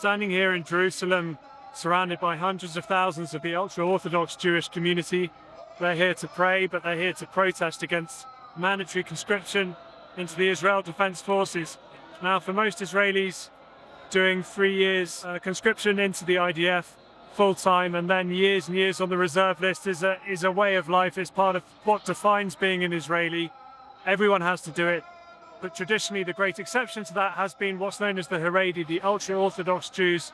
standing here in Jerusalem, surrounded by hundreds of thousands of the ultra-Orthodox Jewish community. They're here to pray, but they're here to protest against mandatory conscription into the Israel Defense Forces. Now, for most Israelis, doing 3 years conscription into the IDF full-time and then years and years on the reserve list is a way of life. It's part of what defines being an Israeli. Everyone has to do it. But traditionally, the great exception to that has been what's known as the Haredim, the ultra-Orthodox Jews,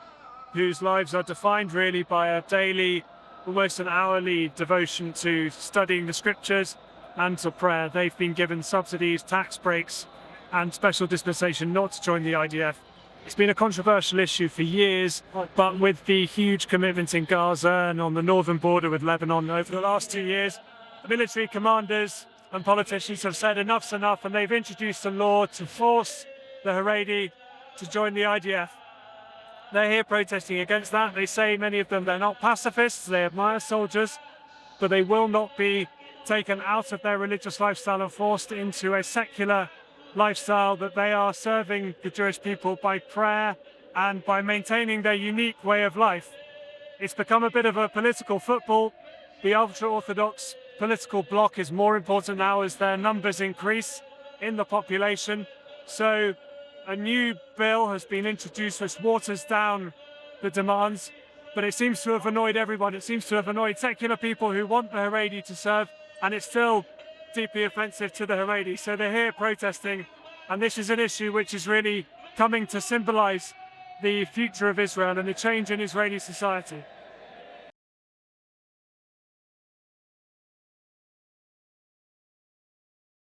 whose lives are defined really by a daily, almost an hourly devotion to studying the scriptures and to prayer. They've been given subsidies, tax breaks, and special dispensation not to join the IDF. It's been a controversial issue for years, but with the huge commitment in Gaza and on the northern border with Lebanon over the last 2 years, the military commanders and politicians have said enough's enough, and they've introduced a law to force the Haredim to join the IDF. They're here protesting against that. They say, many of them, they're not pacifists, they admire soldiers, but they will not be taken out of their religious lifestyle and forced into a secular lifestyle, that they are serving the Jewish people by prayer and by maintaining their unique way of life. It's become a bit of a political football. The ultra-Orthodox political bloc is more important now as their numbers increase in the population. So a new bill has been introduced which waters down the demands, but it seems to have annoyed everyone. It seems to have annoyed secular people who want the Haredim to serve, and it's still deeply offensive to the Haredim. So they're here protesting, and this is an issue which is really coming to symbolize the future of Israel and the change in Israeli society.